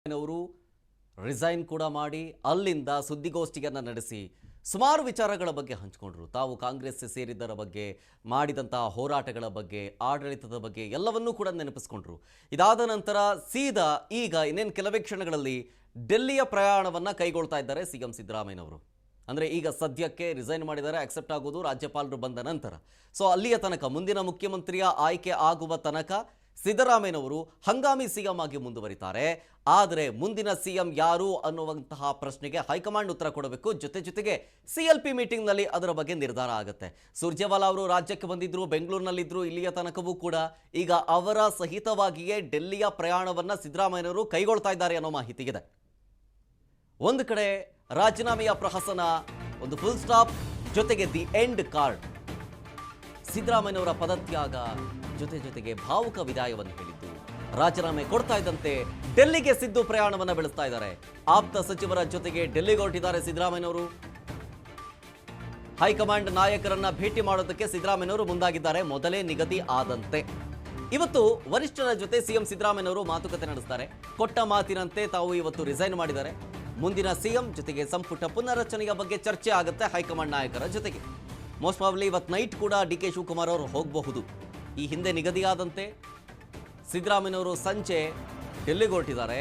ಅವರು ರಿಸೈನ್ ಕೂಡ ಮಾಡಿ ಅಲ್ಲಿಂದ ಸುದ್ದಿಗೋಷ್ಠಿಯನ್ನು ನಡೆಸಿ ಸುಮಾರು ವಿಚಾರಗಳ ಬಗ್ಗೆ ಹಂಚಿಕೊಂಡರು. ತಾವು ಕಾಂಗ್ರೆಸ್ ಸೇರಿದ್ದರ ಬಗ್ಗೆ, ಮಾಡಿದಂತಹ ಹೋರಾಟಗಳ ಬಗ್ಗೆ, ಆಡಳಿತದ ಬಗ್ಗೆ ಎಲ್ಲವನ್ನೂ ಕೂಡ ನೆನಪಿಸಿಕೊಂಡರು. ಇದಾದ ನಂತರ ಸೀದಾ ಈಗ ಇನ್ನೇನು ಕೆಲವೇ ಕ್ಷಣಗಳಲ್ಲಿ ಡೆಲ್ಲಿಯ ಪ್ರಯಾಣವನ್ನು ಕೈಗೊಳ್ತಾ ಇದ್ದಾರೆ ಸಿಎಂ ಸಿದ್ದರಾಮಯ್ಯನವರು. ಅಂದರೆ ಈಗ ಸದ್ಯಕ್ಕೆ ರಿಸೈನ್ ಮಾಡಿದರೆ ಅಕ್ಸೆಪ್ಟ್ ಆಗೋದು ರಾಜ್ಯಪಾಲರು ಬಂದ ನಂತರ. ಸೊ ಅಲ್ಲಿಯ ತನಕ ಮುಂದಿನ ಮುಖ್ಯಮಂತ್ರಿಯ ಆಯ್ಕೆ ಆಗುವ ತನಕ ಸಿದ್ದರಾಮಯ್ಯನವರು ಹಂಗಾಮಿ ಸಿಎಂ ಆಗಿ ಮುಂದುವರಿತಾರೆ. ಆದರೆ ಮುಂದಿನ ಸಿಎಂ ಯಾರು ಅನ್ನುವಂತಹ ಪ್ರಶ್ನೆಗೆ ಹೈಕಮಾಂಡ್ ಉತ್ತರ ಕೊಡಬೇಕು. ಜೊತೆಗೆ CLP ಮೀಟಿಂಗ್ನಲ್ಲಿ ಅದರ ಬಗ್ಗೆ ನಿರ್ಧಾರ ಆಗುತ್ತೆ. ಸುರ್ಜೇವಾಲಾ ಅವರು ರಾಜ್ಯಕ್ಕೆ ಬಂದಿದ್ರು, ಬೆಂಗಳೂರಿನಲ್ಲಿದ್ದರು ಇಲ್ಲಿಯ ತನಕವೂ ಕೂಡ. ಈಗ ಅವರ ಸಹಿತವಾಗಿಯೇ ಡೆಲ್ಲಿಯ ಪ್ರಯಾಣವನ್ನು ಸಿದ್ದರಾಮಯ್ಯನವರು ಕೈಗೊಳ್ತಾ ಇದ್ದಾರೆ ಅನ್ನೋ ಮಾಹಿತಿ ಇದೆ. ಒಂದು ಕಡೆ ರಾಜೀನಾಮೆಯ ಪ್ರಹಸನ, ಒಂದು ಫುಲ್ ಸ್ಟಾಪ್, ಜೊತೆಗೆ ದಿ ಎಂಡ್ ಕಾರ್ಡ್. ಸಿದ್ದರಾಮಯ್ಯನವರ ಪದತ್ಯಾಗ ಜೊತೆಗೆ ಭಾವುಕ ವಿದಾಯವನ್ನು ಹೇಳಿದ್ದು. ರಾಜೀನಾಮೆ ಕೊಡ್ತಾ ಇದ್ದಂತೆ ಡೆಲ್ಲಿಗೆ ಸಿದ್ದು ಪ್ರಯಾಣವನ್ನು ಬೆಳೆಸ್ತಾ ಇದ್ದಾರೆ. ಆಪ್ತ ಸಚಿವರ ಜೊತೆಗೆ ಡೆಲ್ಲಿಗೆ ಹೊರಟಿದ್ದಾರೆ ಸಿದ್ದರಾಮಯ್ಯನವರು. ಹೈಕಮಾಂಡ್ ನಾಯಕರನ್ನ ಭೇಟಿ ಮಾಡೋದಕ್ಕೆ ಸಿದ್ದರಾಮಯ್ಯನವರು ಮುಂದಾಗಿದ್ದಾರೆ ಮೊದಲೇ ನಿಗದಿ ಆದಂತೆ. ಇವತ್ತು ವರಿಷ್ಠರ ಜೊತೆ ಸಿಎಂ ಸಿದ್ದರಾಮಯ್ಯನವರು ಮಾತುಕತೆ ನಡೆಸ್ತಾರೆ. ಕೊಟ್ಟ ಮಾತಿನಂತೆ ತಾವು ಇವತ್ತು ರಿಸೈನ್ ಮಾಡಿದ್ದಾರೆ. ಮುಂದಿನ ಸಿಎಂ ಜೊತೆಗೆ ಸಂಪುಟ ಪುನರ್ರಚನೆಯ ಬಗ್ಗೆ ಚರ್ಚೆ ಆಗುತ್ತೆ ಹೈಕಮಾಂಡ್ ನಾಯಕರ ಜೊತೆಗೆ. ಮೋಸ್ಟ್ ಪ್ರಾಬಬ್ಲಿ ಇವತ್ತು ನೈಟ್ ಕೂಡ DK ಶಿವಕುಮಾರ್ ಅವರು ಹೋಗಬಹುದು. ಈ ಹಿಂದೆ ನಿಗದಿಯಾದಂತೆ ಸಿದ್ದರಾಮಯ್ಯನವರು ಸಂಜೆ ಡೆಲ್ಲಿಗೆ ಹೊರಟಿದ್ದಾರೆ.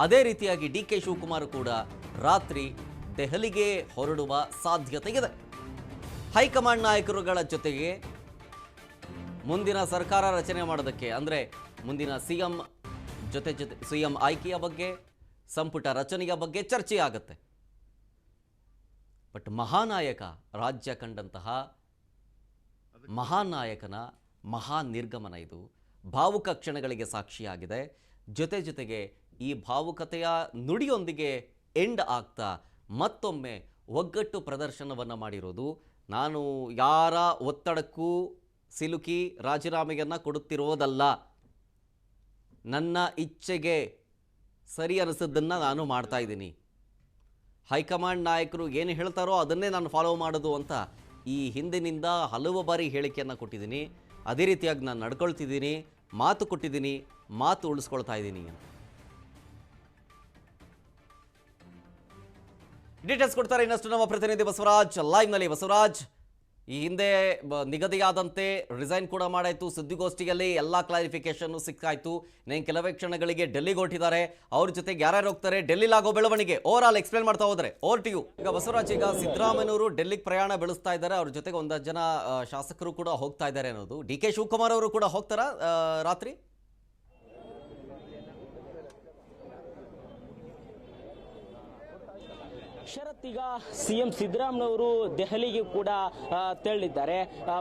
ಅದೇ ರೀತಿಯಾಗಿ DK ಶಿವಕುಮಾರ್ ಕೂಡ ರಾತ್ರಿ ದೆಹಲಿಗೆ ಹೊರಡುವ ಸಾಧ್ಯತೆ ಇದೆ. ಹೈಕಮಾಂಡ್ ನಾಯಕರುಗಳ ಜೊತೆಗೆ ಮುಂದಿನ ಸರ್ಕಾರ ರಚನೆ ಮಾಡೋದಕ್ಕೆ, ಅಂದರೆ ಮುಂದಿನ ಸಿಎಂ ಜೊತೆ ಸಿಎಂ ಆಯ್ಕೆಯ ಬಗ್ಗೆ, ಸಂಪುಟ ರಚನೆಯ ಬಗ್ಗೆ ಚರ್ಚೆ ಆಗುತ್ತೆ. ಬಟ್ ಮಹಾನಾಯಕ, ರಾಜ್ಯ ಕಂಡಂತಹ ಮಹಾನಾಯಕನ ಮಹಾ ನಿರ್ಗಮನ ಇದು ಭಾವುಕ ಕ್ಷಣಗಳಿಗೆ ಸಾಕ್ಷಿಯಾಗಿದೆ. ಜೊತೆಗೆ ಈ ಭಾವುಕತೆಯ ನುಡಿಯೊಂದಿಗೆ ಎಂಡ್ ಆಗ್ತಾ ಮತ್ತೊಮ್ಮೆ ಒಗ್ಗಟ್ಟು ಪ್ರದರ್ಶನವನ್ನು ಮಾಡಿರೋದು. ನಾನು ಯಾರ ಒತ್ತಡಕ್ಕೂ ಸಿಲುಕಿ ರಾಜೀನಾಮೆಯನ್ನು ಕೊಡುತ್ತಿರೋದಲ್ಲ, ನನ್ನ ಇಚ್ಛೆಗೆ ಸರಿ ಅನಿಸಿದ್ದನ್ನು ನಾನು ಮಾಡ್ತಾ ಇದ್ದೀನಿ, ಹೈಕಮಾಂಡ್ ನಾಯಕರು ಏನು ಹೇಳ್ತಾರೋ ಅದನ್ನೇ ನಾನು ಫಾಲೋ ಮಾಡೋದು ಅಂತ ಈ ಹಿಂದಿನಿಂದ ಹಲವು ಬಾರಿ ಹೇಳಿಕೆಯನ್ನು ಕೊಟ್ಟಿದ್ದೀನಿ. ಅದೇ ರೀತಿಯಾಗಿ ನಾನು ನಡ್ಕೊಳ್ತಿದ್ದೀನಿ, ಮಾತು ಕೊಟ್ಟಿದ್ದೀನಿ, ಮಾತು ಉಳಿಸ್ಕೊಳ್ತಾ ಇದ್ದೀನಿ ಅಂತ ಡೀಟೇಲ್ಸ್ ಕೊಡ್ತಾರೆ ಇನ್ನಷ್ಟು ನಮ್ಮ ಪ್ರತಿನಿಧಿ ಬಸವರಾಜ್ ಲೈವ್ನಲ್ಲಿ. ಬಸವರಾಜ್, ಈ ಹಿಂದೆ ನಿಗದಿಯಾದಂತೆ ರಿಸೈನ್ ಕೂಡ ಮಾಡಾಯಿತು, ಸುದ್ದಿಗೋಷ್ಠಿಯಲ್ಲಿ ಎಲ್ಲ ಕ್ಲಾರಿಫಿಕೇಶನ್ ಸಿಕ್ಕಾಯಿತು. ಇನ್ನೇನು ಕೆಲವೇ ಕ್ಷಣಗಳಿಗೆ ಡೆಲ್ಲಿಗೆ ಹೊರಟಿದ್ದಾರೆ. ಅವ್ರ ಜೊತೆಗೆ ಯಾರ್ಯಾರು ಹೋಗ್ತಾರೆ, ಡೆಲ್ಲಿಲಾಗೋ ಬೆಳವಣಿಗೆ ಓವರ್ ಆಲ್ ಎಕ್ಸ್ಪ್ಲೇನ್ ಮಾಡ್ತಾ ಹೋದರೆ ಓವರ್ ಟು ಯು. ಈಗ ಬಸವರಾಜ್, ಈಗ ಸಿದ್ದರಾಮಯ್ಯನವರು ಡೆಲ್ಲಿಗೆ ಪ್ರಯಾಣ ಬೆಳೆಸ್ತಾ ಇದ್ದಾರೆ. ಅವ್ರ ಜೊತೆಗೆ ಒಂದಷ್ಟು ಜನ ಶಾಸಕರು ಕೂಡ ಹೋಗ್ತಾ ಇದ್ದಾರೆ ಅನ್ನೋದು. DK ಶಿವಕುಮಾರ್ ಅವರು ಕೂಡ ಹೋಗ್ತಾರಾ ರಾತ್ರಿ? ಶರತ್, ಈಗ ಸಿಎಂ ಸಿದ್ದರಾಮಯ್ಯನವರು ದೆಹಲಿಗೆ ಕೂಡ ತೆರಳಿದ್ದಾರೆ.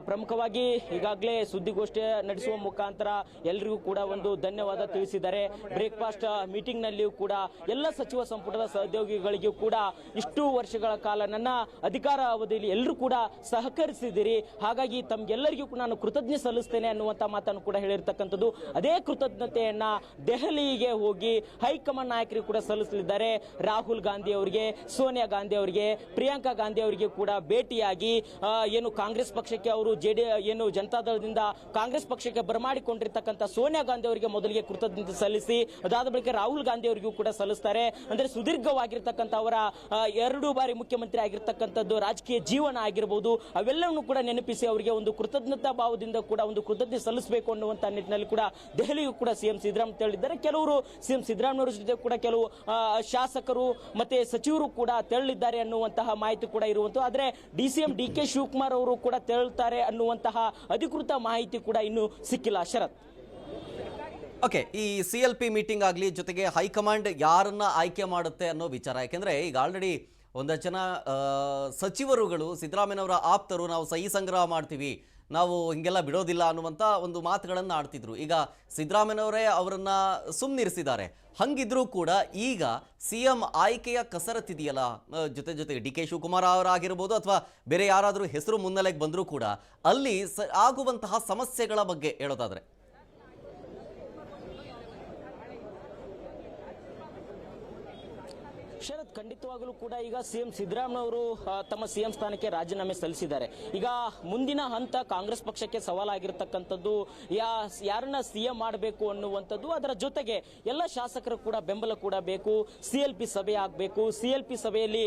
ಪ್ರಮುಖವಾಗಿ ಈಗಾಗಲೇ ಸುದ್ದಿಗೋಷ್ಠಿ ನಡೆಸುವ ಮುಖಾಂತರ ಎಲ್ಲರಿಗೂ ಕೂಡ ಒಂದು ಧನ್ಯವಾದ ತಿಳಿಸಿದ್ದಾರೆ. ಬ್ರೇಕ್ಫಾಸ್ಟ್ ಮೀಟಿಂಗ್ ನಲ್ಲಿಯೂ ಕೂಡ ಎಲ್ಲ ಸಚಿವ ಸಂಪುಟದ ಸಹೋದ್ಯೋಗಿಗಳಿಗೂ ಕೂಡ ಇಷ್ಟು ವರ್ಷಗಳ ಕಾಲ ನನ್ನ ಅಧಿಕಾರ ಅವಧಿಯಲ್ಲಿ ಎಲ್ಲರೂ ಕೂಡ ಸಹಕರಿಸಿದ್ದೀರಿ, ಹಾಗಾಗಿ ತಮ್ಗೆಲ್ಲರಿಗೂ ಕೂಡ ನಾನು ಕೃತಜ್ಞತೆ ಸಲ್ಲಿಸ್ತೇನೆ ಅನ್ನುವಂಥ ಮಾತನ್ನು ಕೂಡ ಹೇಳಿರ್ತಕ್ಕಂಥದ್ದು. ಅದೇ ಕೃತಜ್ಞತೆಯನ್ನ ದೆಹಲಿಗೆ ಹೋಗಿ ಹೈಕಮಾಂಡ್ ನಾಯಕರಿಗೆ ಕೂಡ ಸಲ್ಲಿಸಲಿದ್ದಾರೆ. ರಾಹುಲ್ ಗಾಂಧಿ ಅವರಿಗೆ, ಸೋನಿಯಾ ಗಾಂಧಿ ಅವರಿಗೆ, ಪ್ರಿಯಾಂಕಾ ಗಾಂಧಿ ಅವರಿಗೆ ಕೂಡ ಭೇಟಿಯಾಗಿ ಏನು ಕಾಂಗ್ರೆಸ್ ಪಕ್ಷಕ್ಕೆ ಅವರು ಏನು ಜನತಾದಳದಿಂದ ಕಾಂಗ್ರೆಸ್ ಪಕ್ಷಕ್ಕೆ ಬರಮಾಡಿಕೊಂಡಿರ್ತಕ್ಕಂಥ ಸೋನಿಯಾ ಗಾಂಧಿ ಅವರಿಗೆ ಮೊದಲಿಗೆ ಕೃತಜ್ಞತೆ ಸಲ್ಲಿಸಿ ಅದಾದ ಬಳಿಕ ರಾಹುಲ್ ಗಾಂಧಿ ಅವರಿಗೂ ಕೂಡ ಸಲ್ಲಿಸ್ತಾರೆ. ಅಂದ್ರೆ ಸುದೀರ್ಘವಾಗಿರ್ತಕ್ಕಂಥ ಅವರ 2 ಬಾರಿ ಮುಖ್ಯಮಂತ್ರಿ ಆಗಿರ್ತಕ್ಕಂಥದ್ದು ರಾಜಕೀಯ ಜೀವನ ಆಗಿರಬಹುದು, ಅವೆಲ್ಲವನ್ನೂ ಕೂಡ ನೆನಪಿಸಿ ಅವರಿಗೆ ಒಂದು ಕೃತಜ್ಞತಾ ಭಾವದಿಂದ ಕೂಡ ಒಂದು ಕೃತಜ್ಞತೆ ಸಲ್ಲಿಸಬೇಕು ಅನ್ನುವಂಥ ನಿಟ್ಟಿನಲ್ಲಿ ಕೂಡ ದೆಹಲಿಗೂ ಕೂಡ ಸಿಎಂ ಸಿದ್ದರಾಮಯ್ಯ ತೆರಳಿದ್ದಾರೆ. ಕೆಲವರು ಸಿಎಂ ಸಿದ್ದರಾಮಯ್ಯವರ ಜೊತೆ ಕೂಡ ಕೆಲವು ಶಾಸಕರು ಮತ್ತೆ ಸಚಿವರು ಕೂಡ ತೆರಳಿದ್ದಾರೆ ಅನ್ನುವಂತಹ ಮಾಹಿತಿ ಕೂಡ ಇರುವಂತಹ. ಆದರೆ DCM DK ಶಿವಕುಮಾರ್ ಅವರು ಕೂಡ ತೆರಳುತ್ತಾರೆ ಅನ್ನುವಂತಹ ಅಧಿಕೃತ ಮಾಹಿತಿ ಕೂಡ ಇನ್ನೂ ಸಿಕ್ಕಿಲ್ಲ. ಶರತ್, ಓಕೆ, ಈ CLP ಮೀಟಿಂಗ್ ಆಗಲಿ, ಜೊತೆಗೆ ಹೈಕಮಾಂಡ್ ಯಾರನ್ನ ಆಯ್ಕೆ ಮಾಡುತ್ತೆ ಅನ್ನೋ ವಿಚಾರ. ಯಾಕೆಂದರೆ ಈಗ ಆಲ್ರೆಡಿ ಒಂದಷ್ಟು ಜನ ಸಚಿವರುಗಳು ಸಿದ್ದರಾಮಯ್ಯನವರ ಆಪ್ತರು ನಾವು ಸಹಿ ಸಂಗ್ರಹ ಮಾಡ್ತೀವಿ, ನಾವು ಹಿಂಗೆಲ್ಲ ಬಿಡೋದಿಲ್ಲ ಅನ್ನುವಂಥ ಒಂದು ಮಾತುಗಳನ್ನು ಆಡ್ತಿದ್ರು. ಈಗ ಸಿದ್ದರಾಮಯ್ಯನವರೇ ಅವರನ್ನು ಸುಮ್ಮನಿರಿಸಿದ್ದಾರೆ. ಹಂಗಿದ್ರೂ ಕೂಡ ಈಗ CM ಆಯ್ಕೆಯ ಕಸರತ್ತಿದೆಯಲ್ಲ, ಜೊತೆಗೆ DK ಶಿವಕುಮಾರ್ ಅವರಾಗಿರ್ಬೋದು ಅಥವಾ ಬೇರೆ ಯಾರಾದರೂ ಹೆಸರು ಮುನ್ನೆಲೆಗೆ ಬಂದರೂ ಕೂಡ ಅಲ್ಲಿ ಆಗುವಂತಹ ಸಮಸ್ಯೆಗಳ ಬಗ್ಗೆ ಹೇಳೋದಾದರೆ ಶರತ್, ಖಂಡಿತವಾಗಲೂ ಕೂಡ ಈಗ ಸಿಎಂ ಸಿದ್ದರಾಮಯ್ಯನವರು ತಮ್ಮ ಸಿಎಂ ಸ್ಥಾನಕ್ಕೆ ರಾಜೀನಾಮೆ ಸಲ್ಲಿಸಿದ್ದಾರೆ. ಈಗ ಮುಂದಿನ ಹಂತ ಕಾಂಗ್ರೆಸ್ ಪಕ್ಷಕ್ಕೆ ಸವಾಲಾಗಿರ್ತಕ್ಕಂಥದ್ದು ಯಾರನ್ನ ಸಿಎಂ ಮಾಡಬೇಕು ಅನ್ನುವಂಥದ್ದು. ಅದರ ಜೊತೆಗೆ ಎಲ್ಲ ಶಾಸಕರು ಕೂಡ ಬೆಂಬಲ ಕೂಡ ಬೇಕು. CLP ಸಭೆ ಆಗಬೇಕು. CLP ಸಭೆಯಲ್ಲಿ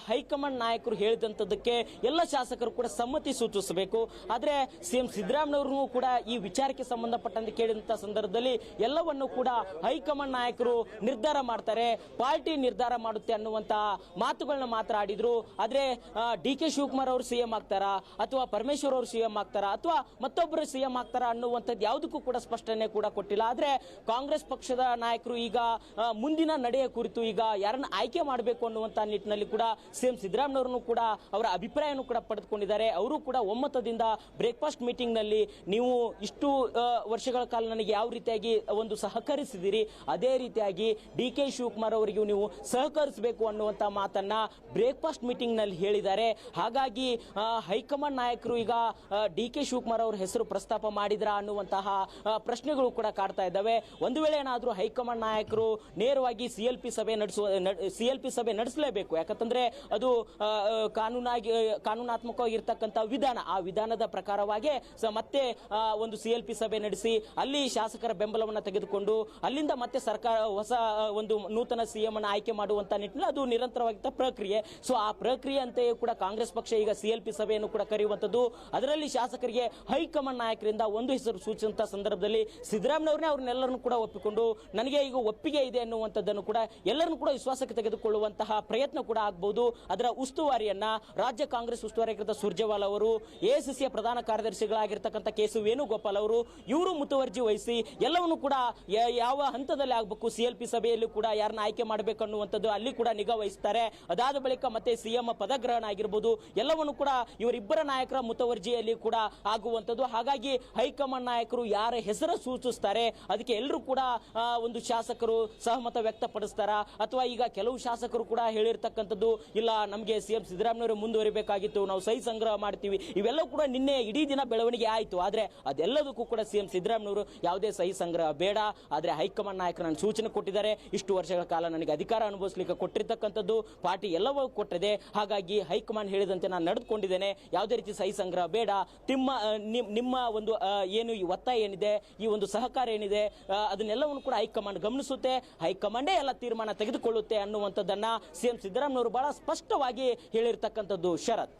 ಹೈಕಮಾಂಡ್ ನಾಯಕರು ಹೇಳಿದಂಥದ್ದಕ್ಕೆ ಎಲ್ಲ ಶಾಸಕರು ಕೂಡ ಸಮ್ಮತಿ ಸೂಚಿಸಬೇಕು. ಆದ್ರೆ ಸಿಎಂ ಸಿದ್ದರಾಮಯ್ಯನವರು ಕೂಡ ಈ ವಿಚಾರಕ್ಕೆ ಸಂಬಂಧಪಟ್ಟಂತೆ ಕೇಳಿದಂತ ಸಂದರ್ಭದಲ್ಲಿ ಎಲ್ಲವನ್ನು ಕೂಡ ಹೈಕಮಾಂಡ್ ನಾಯಕರು ನಿರ್ಧಾರ ಮಾಡ್ತಾರೆ, ಪಾರ್ಟಿ ನಿರ್ಧಾರ ಮಾಡುತ್ತೆ ಅನ್ನುವಂತ ಮಾತುಗಳನ್ನ ಮಾತ್ರ ಆಡಿದ್ರು. ಆದ್ರೆ DK ಶಿವಕುಮಾರ್ ಅವರು ಸಿಎಂ ಆಗ್ತಾರಾ ಅಥವಾ ಪರಮೇಶ್ವರ್ ಅವರು ಸಿಎಂ ಆಗ್ತಾರಾ ಅಥವಾ ಮತ್ತೊಬ್ಬರು ಸಿಎಂ ಆಗ್ತಾರಾ ಅನ್ನುವಂಥದ್ದು ಯಾವುದಕ್ಕೂ ಕೂಡ ಸ್ಪಷ್ಟನೆ ಕೂಡ ಕೊಟ್ಟಿಲ್ಲ. ಆದ್ರೆ ಕಾಂಗ್ರೆಸ್ ಪಕ್ಷದ ನಾಯಕರು ಈಗ ಮುಂದಿನ ನಡೆಯ ಕುರಿತು ಈಗ ಯಾರನ್ನ ಆಯ್ಕೆ ಮಾಡಬೇಕು ಅನ್ನುವಂತ ನಿಟ್ಟಿನಲ್ಲಿ ಕೂಡ ಸಿಎಂ ಸಿದ್ದರಾಮಯ್ಯನವರನ್ನು ಕೂಡ ಅವರ ಅಭಿಪ್ರಾಯವನ್ನು ಕೂಡ ಪಡೆದುಕೊಂಡಿದ್ದಾರೆ. ಅವರು ಕೂಡ ಒಮ್ಮತದಿಂದ ಬ್ರೇಕ್ಫಾಸ್ಟ್ ಮೀಟಿಂಗ್ ನಲ್ಲಿ ನೀವು ಇಷ್ಟು ವರ್ಷಗಳ ಕಾಲ ನನಗೆ ಯಾವ ರೀತಿಯಾಗಿ ಒಂದು ಸಹಕರಿಸಿದಿರಿ, ಅದೇ ರೀತಿಯಾಗಿ DK ಶಿವಕುಮಾರ್ ಅವರಿಗೂ ನೀವು ಸಹಕರಿಸಬೇಕು ಅನ್ನುವಂತ ಮಾತನ್ನ ಬ್ರೇಕ್ಫಾಸ್ಟ್ ಮೀಟಿಂಗ್ ನಲ್ಲಿ ಹೇಳಿದ್ದಾರೆ. ಹಾಗಾಗಿ ಹೈಕಮಾಂಡ್ ನಾಯಕರು ಈಗ DK ಶಿವಕುಮಾರ್ ಅವರ ಹೆಸರು ಪ್ರಸ್ತಾಪ ಮಾಡಿದ್ರ ಅನ್ನುವಂತಹ ಪ್ರಶ್ನೆಗಳು ಕೂಡ ಕಾಡ್ತಾ ಇದ್ದಾವೆ. ಒಂದು ವೇಳೆ ಏನಾದರೂ ಹೈಕಮಾಂಡ್ ನಾಯಕರು ನೇರವಾಗಿ CLP ಸಭೆ ನಡೆಸಲೇಬೇಕು, ಯಾಕಂತಂದ್ರೆ ಅದು ಕಾನೂನಾತ್ಮಕವಾಗಿರ್ತಕ್ಕಂಥ ವಿಧಾನ. ಆ ವಿಧಾನದ ಪ್ರಕಾರವಾಗಿ ಮತ್ತೆ ಒಂದು CLP ಸಭೆ ನಡೆಸಿ ಅಲ್ಲಿ ಶಾಸಕರ ಬೆಂಬಲವನ್ನು ತೆಗೆದುಕೊಂಡು ಅಲ್ಲಿಂದ ಮತ್ತೆ ಸರ್ಕಾರ ಹೊಸ ಒಂದು ನೂತನ CM ಅನ್ನು ಆಯ್ಕೆ ಮಾಡುವಂತ ನಿಟ್ಟಿನಲ್ಲಿ ಅದು ನಿರಂತರವಾಗಿದ್ದ ಪ್ರಕ್ರಿಯೆ. ಸೊ ಆ ಪ್ರಕ್ರಿಯೆ ಅಂತೆಯೇ ಕೂಡ ಕಾಂಗ್ರೆಸ್ ಪಕ್ಷ ಈಗ CLP ಸಭೆಯನ್ನು ಕೂಡ ಕರೆಯುವಂತದ್ದು. ಅದರಲ್ಲಿ ಶಾಸಕರಿಗೆ ಹೈಕಮಾಂಡ್ ನಾಯಕರಿಂದ ಒಂದು ಹೆಸರು ಸೂಚಿಸುವಂತ ಸಂದರ್ಭದಲ್ಲಿ ಸಿದ್ದರಾಮಯ್ಯವ್ರನ್ನೇ ಅವ್ರನ್ನೆಲ್ಲರನ್ನು ಕೂಡ ಒಪ್ಪಿಕೊಂಡು ನನಗೆ ಈಗ ಒಪ್ಪಿಗೆ ಇದೆ ಅನ್ನುವಂಥದ್ದನ್ನು ಕೂಡ ಎಲ್ಲರನ್ನು ಕೂಡ ವಿಶ್ವಾಸಕ್ಕೆ ತೆಗೆದುಕೊಳ್ಳುವಂತಹ ಪ್ರಯತ್ನ ಕೂಡ ಆಗಬಹುದು. ಅದರ ಉಸ್ತುವಾರಿಯನ್ನ ರಾಜ್ಯ ಕಾಂಗ್ರೆಸ್ ಉಸ್ತುವಾರಿಯಾಗಿದ್ದ ಸುರ್ಜೇವಾಲಾ ಅವರು, ACCಯ ಪ್ರಧಾನ ಕಾರ್ಯದರ್ಶಿಗಳಾಗಿರ್ತಕ್ಕಂಥ KC ವೇಣುಗೋಪಾಲ್ ಅವರು, ಇವರು ಮುತುವರ್ಜಿ ವಹಿಸಿ ಎಲ್ಲವನ್ನು ಕೂಡ ಯಾವ ಹಂತದಲ್ಲಿ ಆಗಬೇಕು, CLP ಸಭೆಯಲ್ಲಿ ಕೂಡ ಯಾರನ್ನ ಆಯ್ಕೆ ಮಾಡಬೇಕು ಅನ್ನುವಂಥದ್ದು ಅಲ್ಲಿ ಕೂಡ ನಿಗಾ ವಹಿಸ್ತಾರೆ. ಅದಾದ ಬಳಿಕ ಮತ್ತೆ CM ಪದಗ್ರಹಣ ಆಗಿರ್ಬೋದು ಎಲ್ಲವನ್ನು ಕೂಡ ಇವರಿಬ್ಬರ ನಾಯಕರ ಮುತುವರ್ಜಿಯಲ್ಲಿ ಕೂಡ ಆಗುವಂಥದ್ದು. ಹಾಗಾಗಿ ಹೈಕಮಾಂಡ್ ನಾಯಕರು ಯಾರ ಹೆಸರು ಸೂಚಿಸ್ತಾರೆ ಅದಕ್ಕೆ ಎಲ್ಲರೂ ಕೂಡ ಒಂದು ಶಾಸಕರು ಸಹಮತ ವ್ಯಕ್ತಪಡಿಸ್ತಾರ, ಅಥವಾ ಈಗ ಕೆಲವು ಶಾಸಕರು ಕೂಡ ಹೇಳಿರ್ತಕ್ಕಂಥದ್ದು ಇಲ್ಲ ನಮಗೆ CM ಸಿದ್ದರಾಮಯ್ಯವರು ಮುಂದುವರಿಬೇಕಾಗಿತ್ತು, ನಾವು ಸಹಿ ಸಂಗ್ರಹ ಮಾಡ್ತೀವಿ, ಇವೆಲ್ಲವೂ ಕೂಡ ನಿನ್ನೆ ಇಡೀ ದಿನ ಬೆಳವಣಿಗೆ ಆಯಿತು. ಆದ್ರೆ ಅದೆಲ್ಲದಕ್ಕೂ ಕೂಡ CM ಸಿದ್ದರಾಮಯ್ಯವರು ಯಾವುದೇ ಸಹಿ ಸಂಗ್ರಹ ಬೇಡ, ಆದ್ರೆ ಹೈಕಮಾಂಡ್ ನಾಯಕರು ನನ್ನ ಸೂಚನೆ ಕೊಟ್ಟಿದ್ದಾರೆ, ಇಷ್ಟು ವರ್ಷಗಳ ಕಾಲ ನನಗೆ ಅಧಿಕಾರ ಅನುಭವಿಸಲಿಕ್ಕೆ ಕೊಟ್ಟಿರ್ತಕ್ಕಂಥದ್ದು ಪಾರ್ಟಿ ಎಲ್ಲವೂ ಕೊಟ್ಟಿದೆ, ಹಾಗಾಗಿ ಹೈಕಮಾಂಡ್ ಹೇಳಿದಂತೆ ನಾನು ನಡೆದುಕೊಂಡಿದ್ದೇನೆ, ಯಾವುದೇ ರೀತಿ ಸಹಿ ಸಂಗ್ರಹ ಬೇಡ, ನಿಮ್ಮ ಒಂದು ಏನು ಈ ಒತ್ತಾಯ ಏನಿದೆ, ಈ ಒಂದು ಸಹಕಾರ ಏನಿದೆ ಅದನ್ನೆಲ್ಲವನ್ನು ಕೂಡ ಹೈಕಮಾಂಡ್ ಗಮನಿಸುತ್ತೆ, ಹೈಕಮಾಂಡೇ ಎಲ್ಲ ತೀರ್ಮಾನ ತೆಗೆದುಕೊಳ್ಳುತ್ತೆ ಅನ್ನುವಂಥದ್ದನ್ನ CM ಸಿದ್ದರಾಮಯ್ಯವರು ಬಹಳ ಸ್ಪಷ್ಟವಾಗಿ ಹೇಳಿರ್ತಕ್ಕಂಥದ್ದು. ಶರತ್.